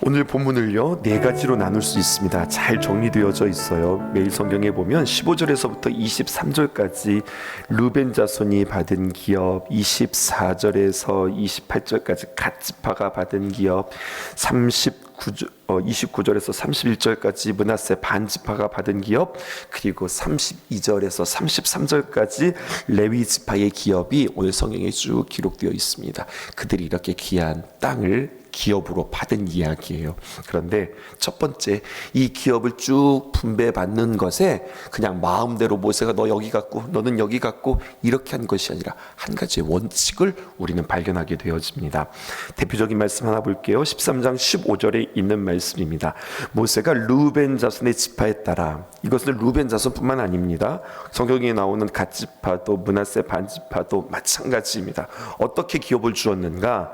오늘 본문을요, 네 가지로 나눌 수 있습니다. 잘 정리되어져 있어요. 매일 성경에 보면 15절에서부터 23절까지 르벤 자손이 받은 기업, 24절에서 28절까지 갓 지파가 받은 기업, 29절에서 31절까지 므낫세 반 지파가 받은 기업, 그리고 32절에서 33절까지 레위 지파의 기업이 오늘 성경에 쭉 기록되어 있습니다. 그들이 이렇게 귀한 땅을 기업으로 받은 이야기예요. 그런데 첫 번째, 이 기업을 쭉 분배받는 것에 그냥 마음대로 모세가 너 여기 갖고 너는 여기 갖고 이렇게 한 것이 아니라 한 가지의 원칙을 우리는 발견하게 되어집니다. 대표적인 말씀 하나 볼게요. 13장 15절에 있는 말씀입니다. 모세가 르벤 자손의 지파에 따라, 이것은 르벤 자손뿐만 아닙니다. 성경에 나오는 갓 지파도 므낫세 반 지파도 마찬가지입니다. 어떻게 기업을 주었는가?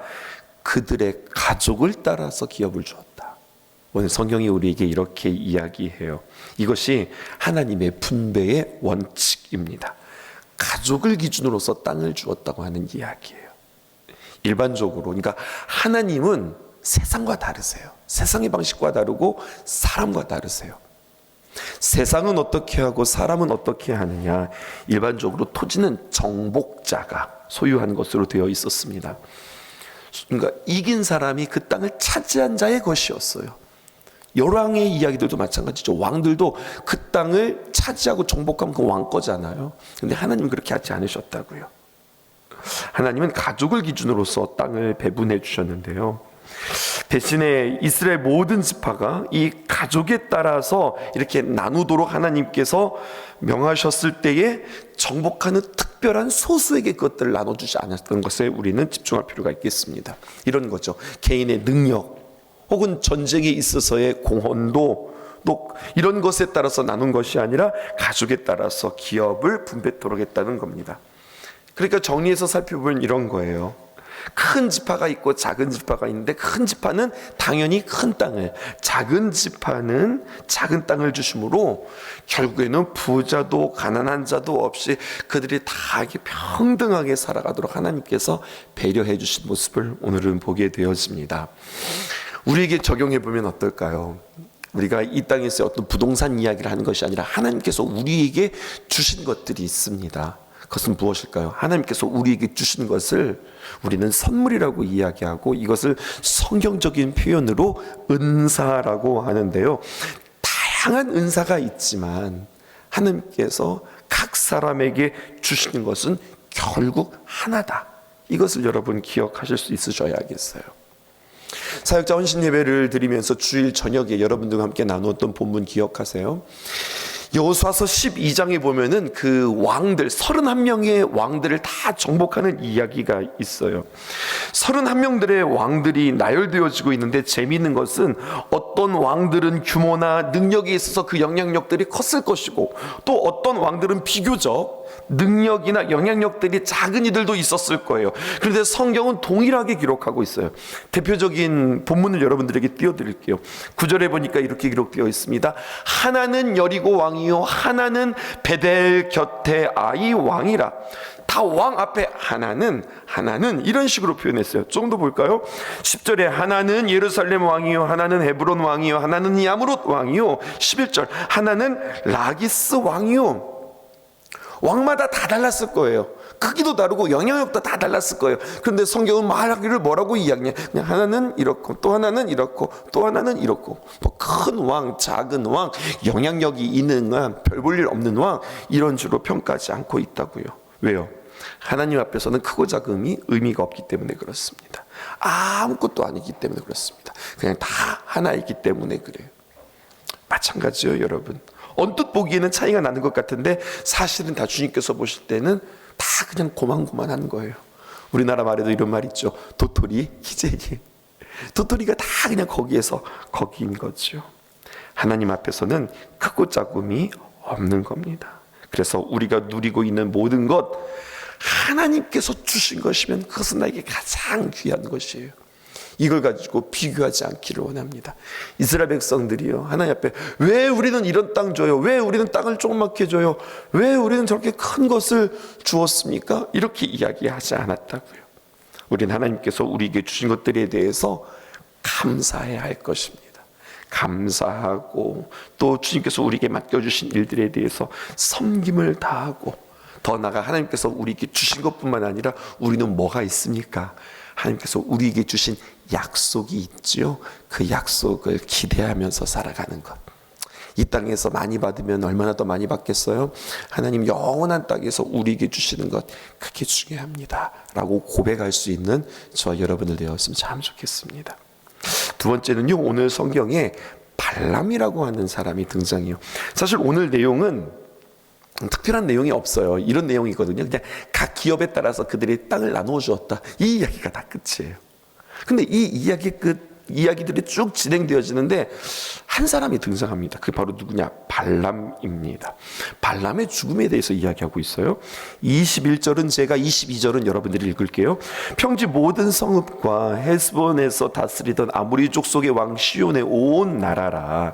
그들의 가족을 따라서 기업을 주었다. 오늘 성경이 우리에게 이렇게 이야기해요. 이것이 하나님의 분배의 원칙입니다. 가족을 기준으로서 땅을 주었다고 하는 이야기예요. 일반적으로, 그러니까 하나님은 세상과 다르세요. 세상의 방식과 다르고 사람과 다르세요. 세상은 어떻게 하고 사람은 어떻게 하느냐? 일반적으로 토지는 정복자가 소유한 것으로 되어 있었습니다. 그러니까 이긴 사람이 그 땅을 차지한 자의 것이었어요. 열왕의 이야기들도 마찬가지죠. 왕들도 그 땅을 차지하고 정복하면 그 왕 거잖아요. 그런데 하나님은 그렇게 하지 않으셨다고요. 하나님은 가족을 기준으로서 땅을 배분해 주셨는데요. 대신에 이스라엘 모든 지파가 이 가족에 따라서 이렇게 나누도록 하나님께서 명하셨을 때에 정복하는 특별한 소수에게 그것들을 나눠주지 않았던 것에 우리는 집중할 필요가 있겠습니다. 이런 거죠. 개인의 능력 혹은 전쟁에 있어서의 공헌도 또 이런 것에 따라서 나눈 것이 아니라 가족에 따라서 기업을 분배토록 했다는 겁니다. 그러니까 정리해서 살펴보면 이런 거예요. 큰 지파가 있고 작은 지파가 있는데 큰 지파는 당연히 큰 땅을, 작은 지파는 작은 땅을 주심으로 결국에는 부자도 가난한 자도 없이 그들이 다 평등하게 살아가도록 하나님께서 배려해 주신 모습을 오늘은 보게 되어집니다. 우리에게 적용해 보면 어떨까요? 우리가 이 땅에서 어떤 부동산 이야기를 하는 것이 아니라 하나님께서 우리에게 주신 것들이 있습니다. 그것은 무엇일까요? 하나님께서 우리에게 주신 것을 우리는 선물이라고 이야기하고 이것을 성경적인 표현으로 은사라고 하는데요. 다양한 은사가 있지만 하나님께서 각 사람에게 주시는 것은 결국 하나다. 이것을 여러분 기억하실 수 있으셔야겠어요. 사역자 헌신 예배를 드리면서 주일 저녁에 여러분들과 함께 나누었던 본문 기억하세요? 여호수아서 12장에 보면은 그 왕들 31명의 왕들을 다 정복하는 이야기가 있어요. 31명들의 왕들이 나열되어지고 있는데 재미있는 것은 어떤 왕들은 규모나 능력에 있어서 그 영향력들이 컸을 것이고 또 어떤 왕들은 비교적 능력이나 영향력들이 작은 이들도 있었을 거예요. 그런데 성경은 동일하게 기록하고 있어요. 대표적인 본문을 여러분들에게 띄워드릴게요. 9절에 보니까 이렇게 기록되어 있습니다. 하나는 여리고 왕이요 하나는 베델 곁에 아이 왕이라. 다 왕 앞에 하나는 이런 식으로 표현했어요. 좀 더 볼까요? 10절에 하나는 예루살렘 왕이요 하나는 헤브론 왕이요 하나는 야무롯 왕이요. 11절 하나는 라기스 왕이요. 왕마다 다 달랐을 거예요. 크기도 다르고 영향력도 다 달랐을 거예요. 그런데 성경은 말하기를 뭐라고 이야기해? 그냥 하나는 이렇고 또 하나는 이렇고 또 하나는 이렇고 뭐 큰 왕, 작은 왕, 영향력이 있는 왕, 별 볼 일 없는 왕 이런 식으로 평가하지 않고 있다고요. 왜요? 하나님 앞에서는 크고 작음이 의미가 없기 때문에 그렇습니다. 아무것도 아니기 때문에 그렇습니다. 그냥 다 하나이기 때문에 그래요. 마찬가지요, 여러분. 언뜻 보기에는 차이가 나는 것 같은데 사실은 다 주님께서 보실 때는 다 그냥 고만고만한 거예요. 우리나라 말에도 이런 말 있죠. 도토리 기재기. 도토리가 다 그냥 거기에서 거기인 거죠. 하나님 앞에서는 크고 작음이 없는 겁니다. 그래서 우리가 누리고 있는 모든 것 하나님께서 주신 것이면 그것은 나에게 가장 귀한 것이에요. 이걸 가지고 비교하지 않기를 원합니다. 이스라엘 백성들이요, 하나님 앞에 왜 우리는 이런 땅 줘요? 왜 우리는 땅을 조그맣게 줘요? 왜 우리는 저렇게 큰 것을 주었습니까? 이렇게 이야기하지 않았다고요. 우리는 하나님께서 우리에게 주신 것들에 대해서 감사해야 할 것입니다. 감사하고 또 주님께서 우리에게 맡겨주신 일들에 대해서 섬김을 다하고, 더 나아가 하나님께서 우리에게 주신 것뿐만 아니라 우리는 뭐가 있습니까? 하나님께서 우리에게 주신 약속이 있죠. 그 약속을 기대하면서 살아가는 것. 이 땅에서 많이 받으면 얼마나 더 많이 받겠어요? 하나님 영원한 땅에서 우리에게 주시는 것, 그게 중요합니다 라고 고백할 수 있는 저와 여러분들 되었으면 참 좋겠습니다. 두 번째는요, 오늘 성경에 발람이라고 하는 사람이 등장해요. 사실 오늘 내용은 특별한 내용이 없어요. 이런 내용이거든요. 그냥 각 기업에 따라서 그들이 땅을 나누어 주었다, 이 이야기가 다 끝이에요. 근데 이 이야기들이 쭉 진행되어지는데 한 사람이 등장합니다. 그게 바로 누구냐? 발람입니다. 발람의 죽음에 대해서 이야기하고 있어요. 21절은 제가, 22절은 여러분들이 읽을게요. 평지 모든 성읍과 헤스본에서 다스리던 아모리 족속의 왕 시온의 온 나라라.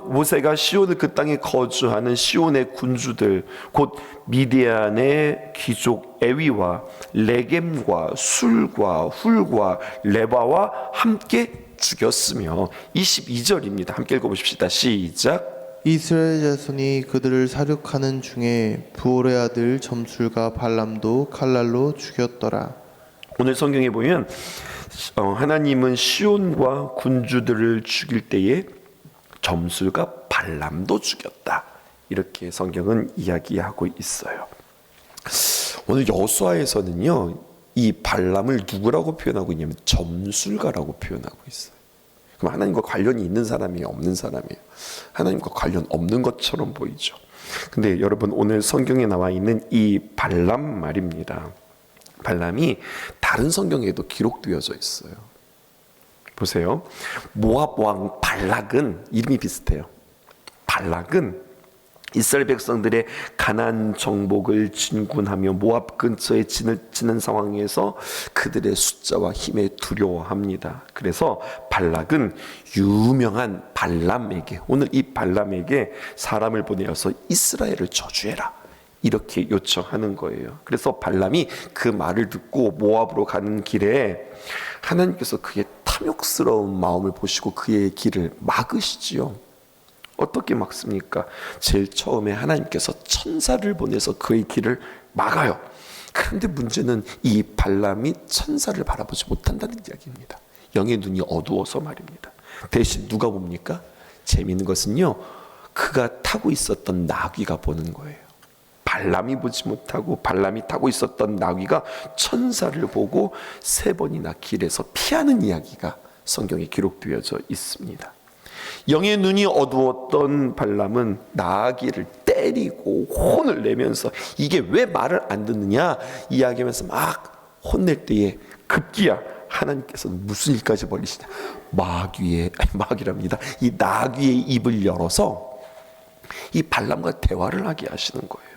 모세가 시온을 그 땅에 거주하는 시온의 군주들, 곧 미디안의 귀족 에위와 레겜과 술과 훌과 레바와 함께 죽였으며, 22절입니다. 함께 읽어보십시다. 시작. 이스라엘 자손이 그들을 사륙하는 중에 부올의 아들 점술가 발람도 칼날로 죽였더라. 오늘 성경에 보면 하나님은 시온과 군주들을 죽일 때에 점술가 발람도 죽였다, 이렇게 성경은 이야기하고 있어요. 오늘 여호수아에서는요, 이 발람을 누구라고 표현하고 있냐면 점술가라고 표현하고 있어요. 그럼 하나님과 관련이 있는 사람이에요, 없는 사람이에요? 하나님과 관련 없는 것처럼 보이죠. 근데 여러분, 오늘 성경에 나와 있는 이 발람 말입니다. 발람이 다른 성경에도 기록되어져 있어요. 보세요. 모압 왕 발락은 이름이 비슷해요. 발락은 이스라엘 백성들의 가나안 정복을 진군하며 모압 근처에 진을 치는 상황에서 그들의 숫자와 힘에 두려워합니다. 그래서 발락은 유명한 발람에게, 오늘 이 발람에게 사람을 보내어서 이스라엘을 저주해라, 이렇게 요청하는 거예요. 그래서 발람이 그 말을 듣고 모압으로 가는 길에 하나님께서 그의 탐욕스러운 마음을 보시고 그의 길을 막으시지요. 어떻게 막습니까? 제일 처음에 하나님께서 천사를 보내서 그의 길을 막아요. 그런데 문제는 이 발람이 천사를 바라보지 못한다는 이야기입니다. 영의 눈이 어두워서 말입니다. 대신 누가 봅니까? 재미있는 것은요, 그가 타고 있었던 나귀가 보는 거예요. 발람이 보지 못하고 발람이 타고 있었던 나귀가 천사를 보고 3번이나 길에서 피하는 이야기가 성경에 기록되어져 있습니다. 영의 눈이 어두웠던 발람은 나귀를 때리고 혼을 내면서 이게 왜 말을 안 듣느냐 이야기하면서 막 혼낼 때에 급기야 하나님께서는 무슨 일까지 벌리시냐, 마귀랍니다. 이 나귀의 입을 열어서 이 발람과 대화를 하게 하시는 거예요.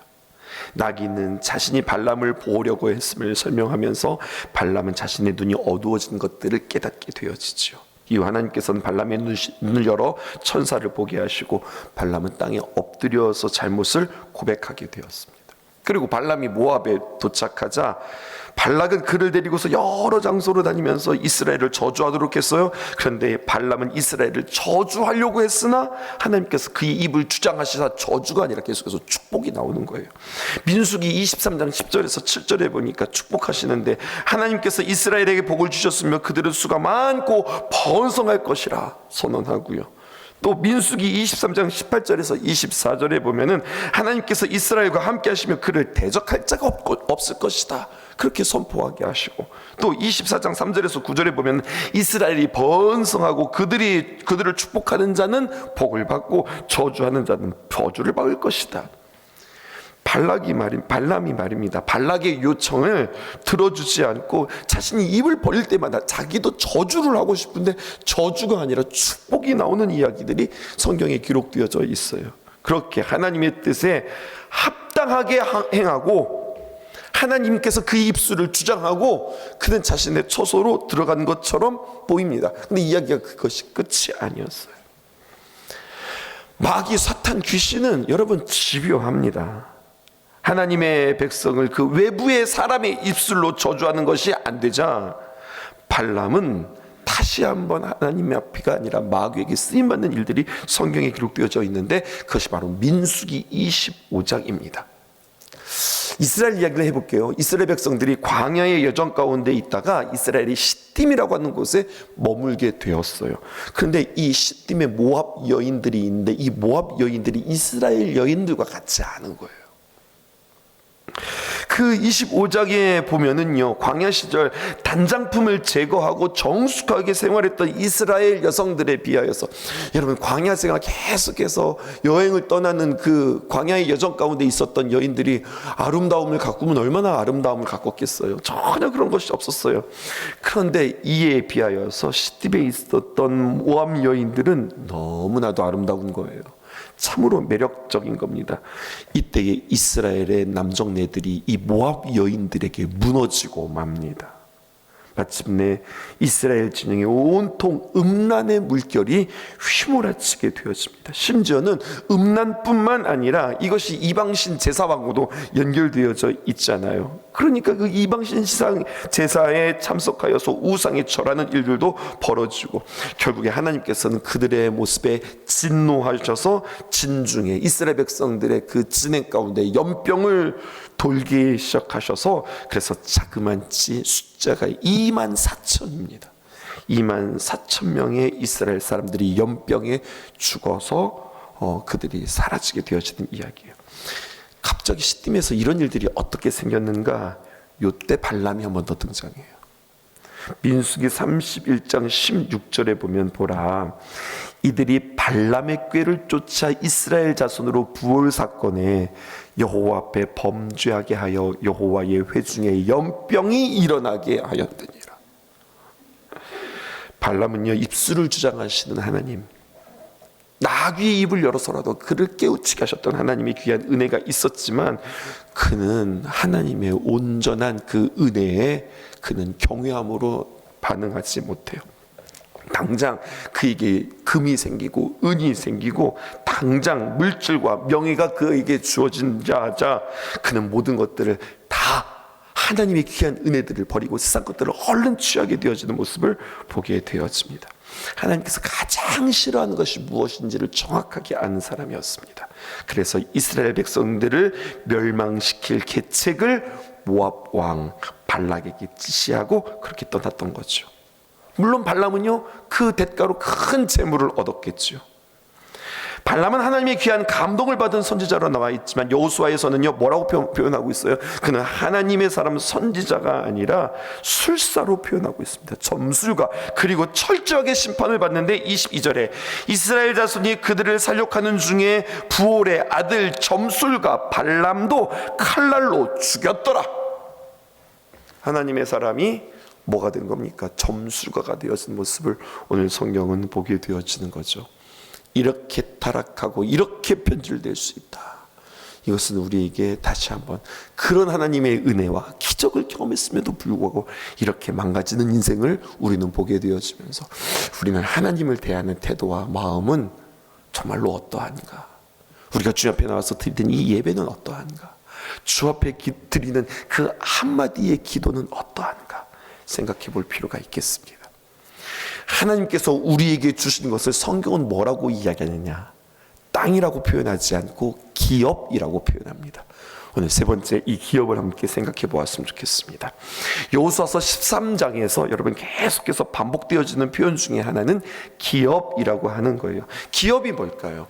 나귀는 자신이 발람을 보려고 했음을 설명하면서 발람은 자신의 눈이 어두워진 것들을 깨닫게 되어지죠. 이후 하나님께서는 발람의 눈을 열어 천사를 보게 하시고 발람은 땅에 엎드려서 잘못을 고백하게 되었습니다. 그리고 발람이 모압에 도착하자 발락은 그를 데리고서 여러 장소로 다니면서 이스라엘을 저주하도록 했어요. 그런데 발람은 이스라엘을 저주하려고 했으나 하나님께서 그의 입을 주장하시사 저주가 아니라 계속해서 축복이 나오는 거예요. 민수기 23장 10절에서 7절에 보니까 축복하시는데 하나님께서 이스라엘에게 복을 주셨으며 그들은 수가 많고 번성할 것이라 선언하고요. 또 민수기 23장 18절에서 24절에 보면은 하나님께서 이스라엘과 함께 하시며 그를 대적할 자가 없을 것이다, 그렇게 선포하게 하시고, 또 24장 3절에서 9절에 보면 이스라엘이 번성하고 그들을 축복하는 자는 복을 받고 저주하는 자는 저주를 받을 것이다. 발람이 말입니다. 발락의 요청을 들어주지 않고 자신이 입을 벌릴 때마다 자기도 저주를 하고 싶은데 저주가 아니라 축복이 나오는 이야기들이 성경에 기록되어져 있어요. 그렇게 하나님의 뜻에 합당하게 행하고 하나님께서 그 입술을 주장하고 그는 자신의 처소로 들어간 것처럼 보입니다. 근데 이야기가 그것이 끝이 아니었어요. 마귀, 사탄, 귀신은 여러분 집요합니다. 하나님의 백성을 그 외부의 사람의 입술로 저주하는 것이 안 되자 발람은 다시 한번 하나님의 앞이가 아니라 마귀에게 쓰임받는 일들이 성경에 기록되어져 있는데 그것이 바로 민수기 25장입니다. 이스라엘 이야기를 해볼게요. 이스라엘 백성들이 광야의 여정 가운데 있다가 이스라엘이 시딤이라고 하는 곳에 머물게 되었어요. 그런데 이 시딤에 모압 여인들이 있는데 이 모압 여인들이 이스라엘 여인들과 같지 않은 거예요. 그 25장에 보면은요, 광야 시절 단장품을 제거하고 정숙하게 생활했던 이스라엘 여성들에 비하여서, 여러분 광야 생활 계속해서 여행을 떠나는 그 광야의 여정 가운데 있었던 여인들이 아름다움을 가꾸면 얼마나 아름다움을 가꿨겠어요. 전혀 그런 것이 없었어요. 그런데 이에 비하여서 시딤에 있었던 모압 여인들은 너무나도 아름다운 거예요. 참으로 매력적인 겁니다. 이때에 이스라엘의 남정네들이 이 모압 여인들에게 무너지고 맙니다. 마침내 이스라엘 진영에 온통 음란의 물결이 휘몰아치게 되어집니다. 심지어는 음란뿐만 아니라 이것이 이방신 제사와도 연결되어져 있잖아요. 그러니까 그 이방신 제사에 참석하여서 우상에 절하는 일들도 벌어지고, 결국에 하나님께서는 그들의 모습에 진노하셔서 진중에 이스라엘 백성들의 그 진행 가운데 연병을 돌기 시작하셔서, 그래서 자그만치 숫자가 24,000입니다. 24,000명의 이스라엘 사람들이 연병에 죽어서 그들이 사라지게 되어지는 이야기예요. 갑자기 시딤에서 이런 일들이 어떻게 생겼는가? 요때 발람이 한 번 더 등장해요. 민수기 31장 16절에 보면 보라, 이들이 발람의 꾀를 쫓아 이스라엘 자손으로 부올 사건에 여호와 앞에 범죄하게 하여 여호와의 회중에 연병이 일어나게 하였더니라. 발람은요, 입술을 주장하시는 하나님, 나귀의 입을 열어서라도 그를 깨우치게 하셨던 하나님의 귀한 은혜가 있었지만, 그는 하나님의 온전한 그 은혜에 그는 경외함으로 반응하지 못해요. 당장 그에게 금이 생기고 은이 생기고 당장 물질과 명예가 그에게 주어진자자 그는 모든 것들을 다, 하나님의 귀한 은혜들을 버리고 세상 것들을 얼른 취하게 되어지는 모습을 보게 되어집니다. 하나님께서 가장 싫어하는 것이 무엇인지를 정확하게 아는 사람이었습니다. 그래서 이스라엘 백성들을 멸망시킬 계책을 모압 왕 발락에게 지시하고 그렇게 떠났던 거죠. 물론 발람은요, 그 대가로 큰 재물을 얻었겠죠. 발람은 하나님의 귀한 감동을 받은 선지자로 나와 있지만 여호수아에서는요, 뭐라고 표현하고 있어요? 그는 하나님의 사람 선지자가 아니라 술사로 표현하고 있습니다. 점술가, 그리고 철저하게 심판을 받는데 22절에 이스라엘 자손이 그들을 살육하는 중에 부올의 아들 점술가 발람도 칼날로 죽였더라. 하나님의 사람이 뭐가 된 겁니까? 점술가가 되어진 모습을 오늘 성경은 보게 되어지는 거죠. 이렇게 타락하고 이렇게 변질될 수 있다. 이것은 우리에게 다시 한번 그런 하나님의 은혜와 기적을 경험했음에도 불구하고 이렇게 망가지는 인생을 우리는 보게 되어지면서, 우리는 하나님을 대하는 태도와 마음은 정말로 어떠한가? 우리가 주 앞에 나와서 드리는 이 예배는 어떠한가? 주 앞에 드리는 그 한마디의 기도는 어떠한가? 생각해 볼 필요가 있겠습니다. 하나님께서 우리에게 주신 것을 성경은 뭐라고 이야기하느냐? 땅이라고 표현하지 않고 기업이라고 표현합니다. 오늘 세 번째 이 기업을 함께 생각해 보았으면 좋겠습니다. 여호수아서 13장에서 여러분 계속해서 반복되어지는 표현 중에 하나는 기업이라고 하는 거예요. 기업이 뭘까요?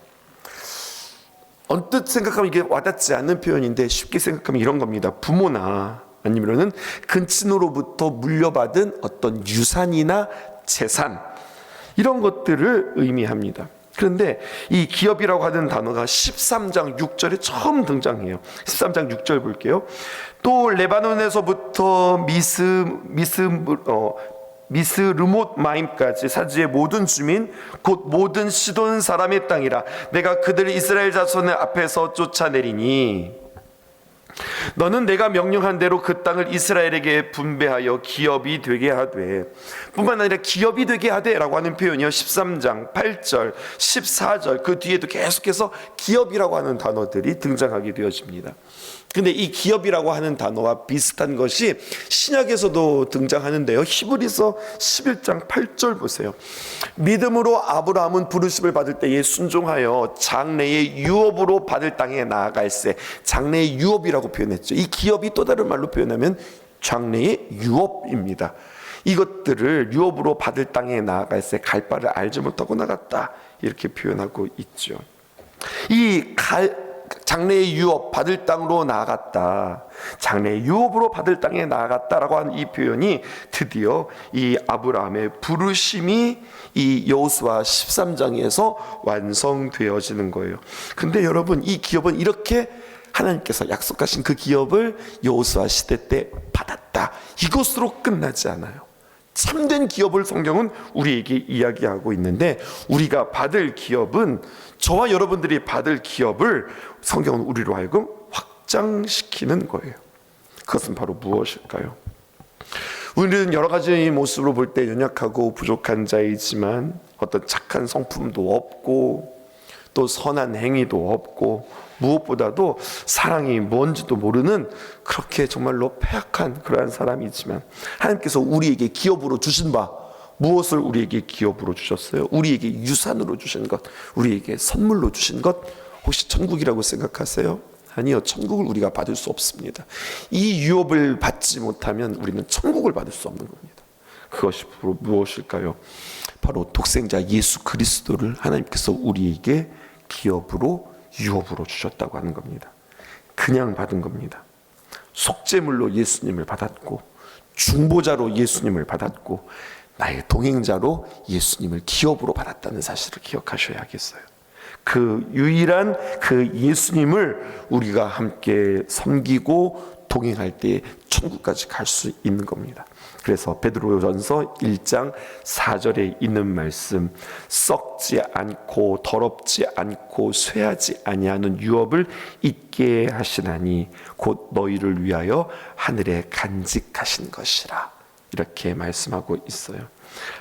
언뜻 생각하면 이게 와닿지 않는 표현인데 쉽게 생각하면 이런 겁니다. 부모나 아니면은 근친으로부터 물려받은 어떤 유산이나 재산, 이런 것들을 의미합니다. 그런데 이 기업이라고 하는 단어가 13장 6절에 처음 등장해요. 13장 6절 볼게요. 또 레바논에서부터 미스르못 마임까지 사지의 모든 주민 곧 모든 시돈 사람의 땅이라. 내가 그들을 이스라엘 자손의 앞에서 쫓아내리니 너는 내가 명령한 대로 그 땅을 이스라엘에게 분배하여 기업이 되게 하되, 뿐만 아니라 기업이 되게 하되 라고 하는 표현이요, 13장 8절 14절 그 뒤에도 계속해서 기업이라고 하는 단어들이 등장하게 되어집니다. 근데 이 기업이라고 하는 단어와 비슷한 것이 신약에서도 등장하는데요. 히브리서 11장 8절 보세요. 믿음으로 아브라함은 부르심을 받을 때에 순종하여 장래의 유업으로 받을 땅에 나아갈새. 장래의 유업이라고 표현했죠. 이 기업이 또 다른 말로 표현하면 장래의 유업입니다. 이것들을 유업으로 받을 땅에 나아갈새. 갈 바를 알지 못하고 나갔다, 이렇게 표현하고 있죠. 이 장래의 유업, 받을 땅으로 나아갔다, 장래의 유업으로 받을 땅에 나아갔다라고 하는 이 표현이 드디어 이 아브라함의 부르심이 이 여호수아 13장에서 완성되어지는 거예요. 근데 여러분, 이 기업은 이렇게 하나님께서 약속하신 그 기업을 여호수아 시대 때 받았다, 이것으로 끝나지 않아요. 참된 기업을 성경은 우리에게 이야기하고 있는데, 우리가 받을 기업은, 저와 여러분들이 받을 기업을 성경은 우리로 하여금 확장시키는 거예요. 그것은 바로 무엇일까요? 우리는 여러 가지 모습으로 볼 때 연약하고 부족한 자이지만 어떤 착한 성품도 없고 또 선한 행위도 없고 무엇보다도 사랑이 뭔지도 모르는 그렇게 정말로 패악한 그러한 사람이지만, 하나님께서 우리에게 기업으로 주신 바, 무엇을 우리에게 기업으로 주셨어요? 우리에게 유산으로 주신 것, 우리에게 선물로 주신 것, 혹시 천국이라고 생각하세요? 아니요, 천국을 우리가 받을 수 없습니다. 이 유업을 받지 못하면 우리는 천국을 받을 수 없는 겁니다. 그것이 바로 무엇일까요? 바로 독생자 예수 그리스도를 하나님께서 우리에게 기업으로, 유업으로 주셨다고 하는 겁니다. 그냥 받은 겁니다. 속죄물로 예수님을 받았고, 중보자로 예수님을 받았고, 나의 동행자로 예수님을 기업으로 받았다는 사실을 기억하셔야겠어요. 그 유일한 그 예수님을 우리가 함께 섬기고 동행할 때 천국까지 갈 수 있는 겁니다. 그래서 베드로전서 1장 4절에 있는 말씀, 썩지 않고 더럽지 않고 쇠하지 아니하는 유업을 잊게 하시나니 곧 너희를 위하여 하늘에 간직하신 것이라, 이렇게 말씀하고 있어요.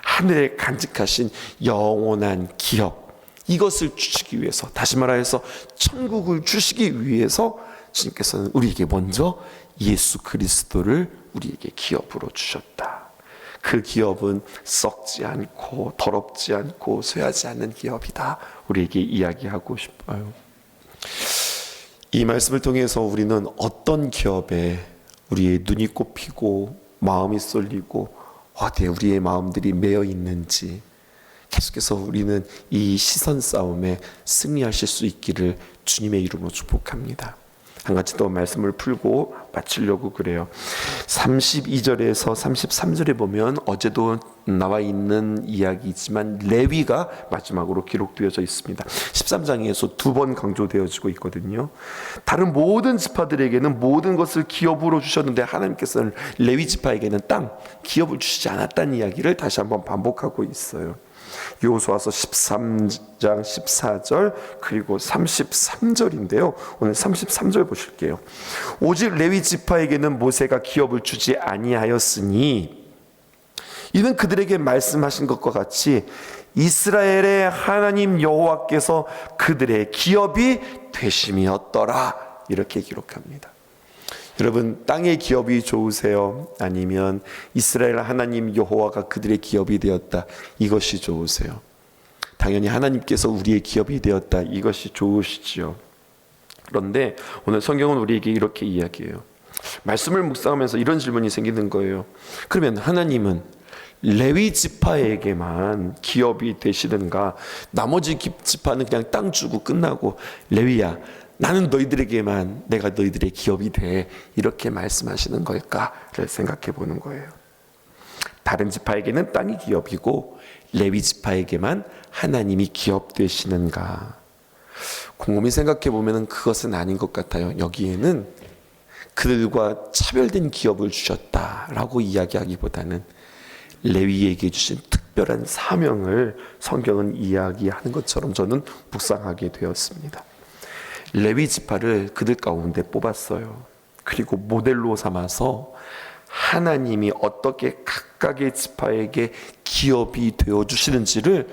하늘에 간직하신 영원한 기업, 이것을 주시기 위해서, 다시 말하여서 천국을 주시기 위해서 주님께서는 우리에게 먼저 예수 그리스도를 우리에게 기업으로 주셨다. 그 기업은 썩지 않고 더럽지 않고 쇠하지 않는 기업이다, 우리에게 이야기하고 싶어요. 이 말씀을 통해서 우리는 어떤 기업에 우리의 눈이 꼽히고 마음이 쏠리고 어디에 우리의 마음들이 매여 있는지, 계속해서 우리는 이 시선 싸움에 승리하실 수 있기를 주님의 이름으로 축복합니다. 한 가지 더 말씀을 풀고 마치려고 그래요. 32절에서 33절에 보면 어제도 나와 있는 이야기지만 레위가 마지막으로 기록되어져 있습니다. 13장에서 2번 강조되어지고 있거든요. 다른 모든 지파들에게는 모든 것을 기업으로 주셨는데 하나님께서는 레위 지파에게는 땅, 기업을 주시지 않았다는 이야기를 다시 한번 반복하고 있어요. 여호수아서 13장 14절 그리고 33절인데요. 오늘 33절 보실게요. 오직 레위 지파에게는 모세가 기업을 주지 아니하였으니 이는 그들에게 말씀하신 것과 같이 이스라엘의 하나님 여호와께서 그들의 기업이 되심이었더라, 이렇게 기록합니다. 여러분, 땅의 기업이 좋으세요? 아니면 이스라엘 하나님 여호와가 그들의 기업이 되었다, 이것이 좋으세요? 당연히 하나님께서 우리의 기업이 되었다, 이것이 좋으시지요. 그런데 오늘 성경은 우리에게 이렇게 이야기해요. 말씀을 묵상하면서 이런 질문이 생기는 거예요. 그러면 하나님은 레위 지파에게만 기업이 되시는가? 나머지 지파는 그냥 땅 주고 끝나고, 레위야, 나는 너희들에게만, 내가 너희들의 기업이 돼, 이렇게 말씀하시는 걸까를 생각해 보는 거예요. 다른 지파에게는 땅이 기업이고 레위 지파에게만 하나님이 기업 되시는가? 곰곰이 생각해 보면 그것은 아닌 것 같아요. 여기에는 그들과 차별된 기업을 주셨다라고 이야기하기보다는 레위에게 주신 특별한 사명을 성경은 이야기하는 것처럼 저는 묵상하게 되었습니다. 레위 지파를 그들 가운데 뽑았어요. 그리고 모델로 삼아서 하나님이 어떻게 각각의 지파에게 기업이 되어주시는지를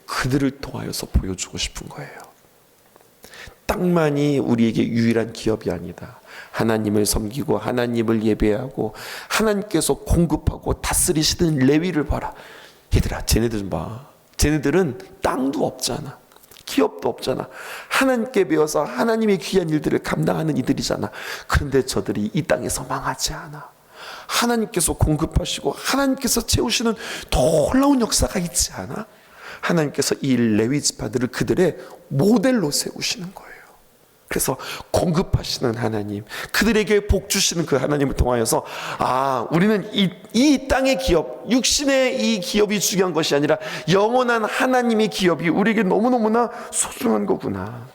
그들을 통하여서 보여주고 싶은 거예요. 땅만이 우리에게 유일한 기업이 아니다. 하나님을 섬기고 하나님을 예배하고 하나님께서 공급하고 다스리시는 레위를 봐라. 얘들아, 쟤네들 좀 봐. 쟤네들은 땅도 없잖아, 기업도 없잖아. 하나님께 배워서 하나님의 귀한 일들을 감당하는 이들이잖아. 그런데 저들이 이 땅에서 망하지 않아. 하나님께서 공급하시고 하나님께서 채우시는 놀라운 역사가 있지 않아? 하나님께서 이 레위 지파들을 그들의 모델로 세우시는 거예요. 그래서 공급하시는 하나님, 그들에게 복 주시는 그 하나님을 통하여서 우리는 이 땅의 기업, 육신의 이 기업이 중요한 것이 아니라 영원한 하나님의 기업이 우리에게 너무너무나 소중한 거구나.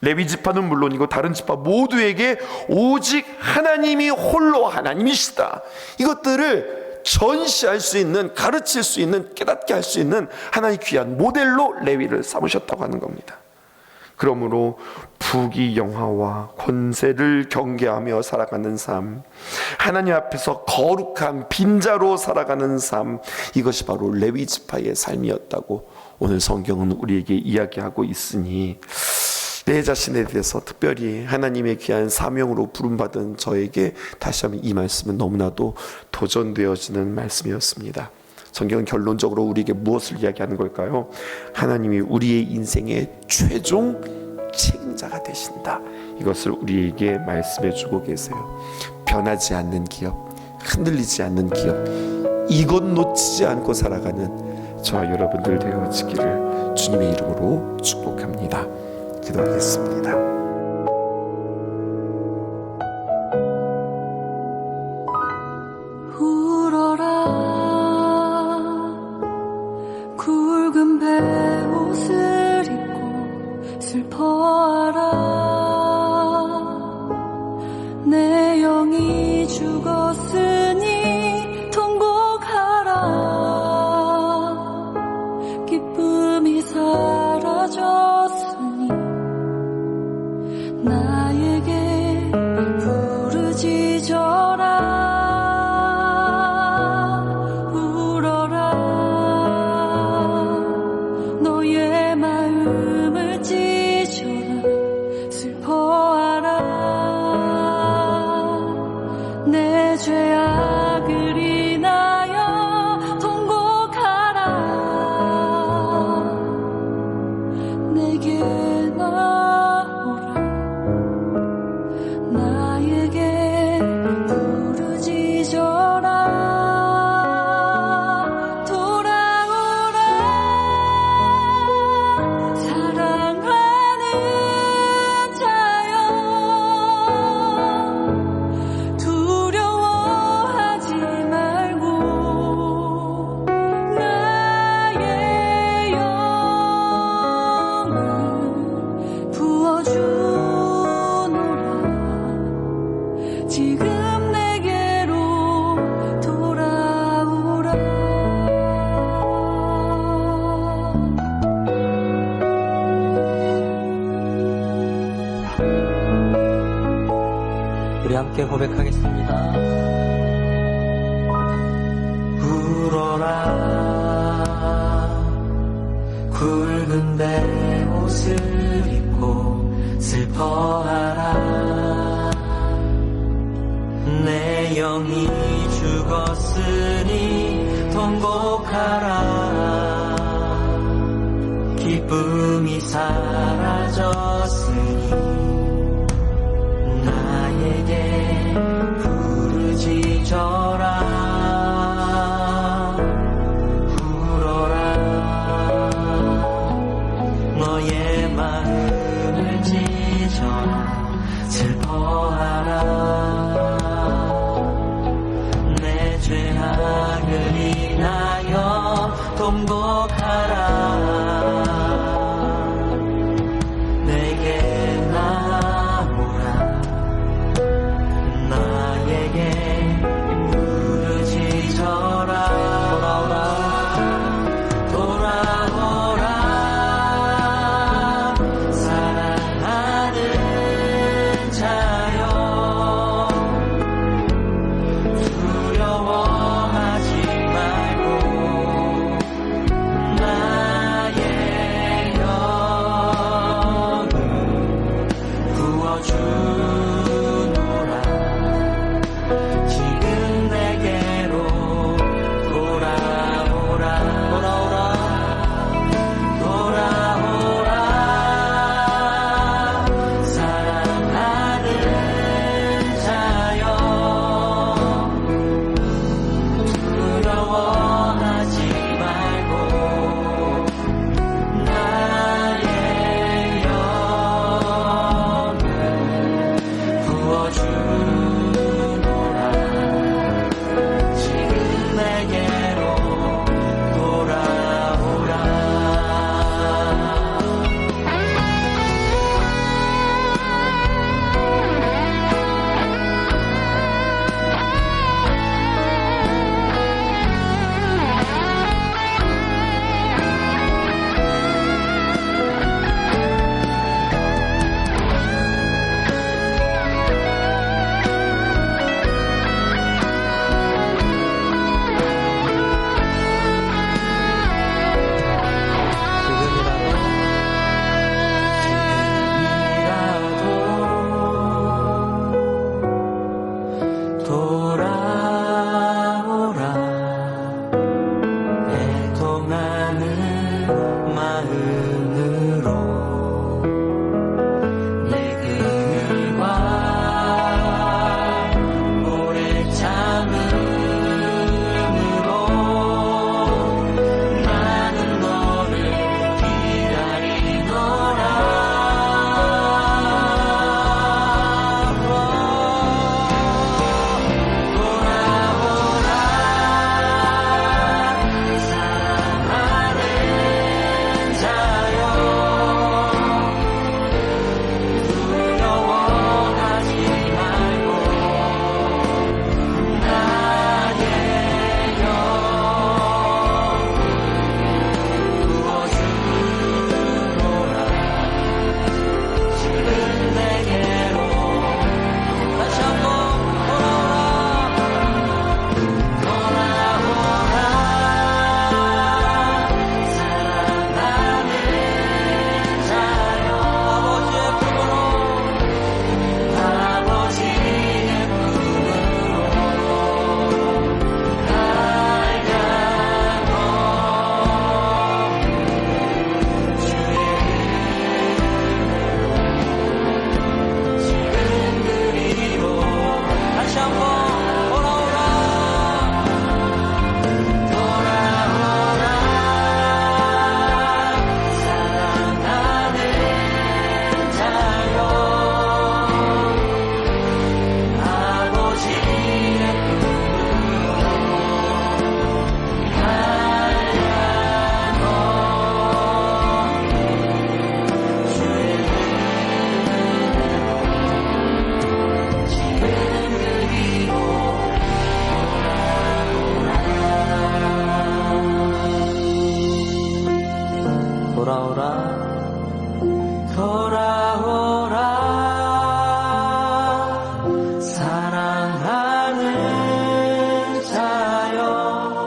레위 지파는 물론이고 다른 지파 모두에게 오직 하나님이 홀로 하나님이시다, 이것들을 전시할 수 있는, 가르칠 수 있는, 깨닫게 할 수 있는 하나님의 귀한 모델로 레위를 삼으셨다고 하는 겁니다. 그러므로 부귀영화와 권세를 경계하며 살아가는 삶, 하나님 앞에서 거룩한 빈자로 살아가는 삶, 이것이 바로 레위 지파의 삶이었다고 오늘 성경은 우리에게 이야기하고 있으니, 내 자신에 대해서 특별히 하나님의 귀한 사명으로 부름받은 저에게 다시 한번 이 말씀은 너무나도 도전되어지는 말씀이었습니다. 성경은 결론적으로 우리에게 무엇을 이야기하는 걸까요? 하나님이 우리의 인생의 최종 책임자가 되신다, 이것을 우리에게 말씀해 주고 계세요. 변하지 않는 기업, 흔들리지 않는 기업, 이것 놓치지 않고 살아가는 저와 여러분들 되어지기를 주님의 이름으로 축복합니다. 기도하겠습니다. 울어라, 굵은 베옷을 입고 슬퍼하라. 내 영이 죽었으니 통곡하라. 기쁨이 사라졌으니 나에게 부르짖어라. 울어라, 너의 마음을 찢어라. 슬퍼하라, 내 죄악을 인하여 통곡하라. 내게 나오라. 나에게 부르짖어라. 돌아오라, 사랑하는 자여. 두려워하지 말고 나의 영을 부어주노라. 지금 내게로 돌아오라. 우리 함께 고백하겠습니다. 울어라, 굵은 베옷을 입고 슬퍼하라. 내 영이 죽었으니 통곡하라. 기쁨이 사라졌으니 나에게 부르짖어라. 울어라, 너의 마음을 찢어라. 슬퍼하라, 내 죄악을 인하여 통곡하라. 내게 나오라. 나에게 부르짖어라. 돌아오라, 사랑하는 자여. 두려워하지 말고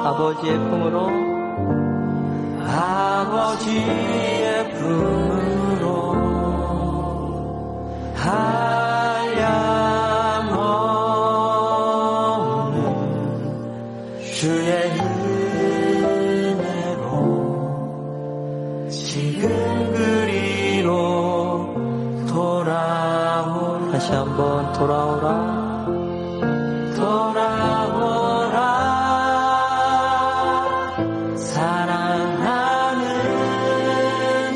아버지의 품으로 아버지의 품으로 한량 없는 주의 은혜로 지금 그리로 돌아오라. 다시 한번 돌아오라. 돌아오라. 사랑하는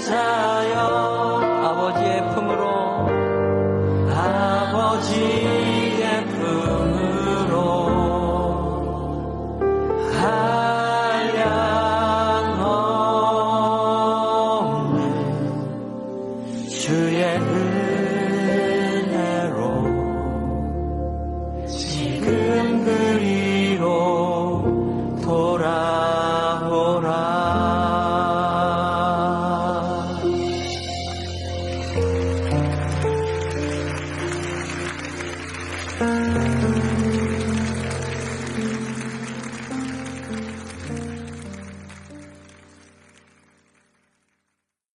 자여 아버지의 품으로 아버지의 품으로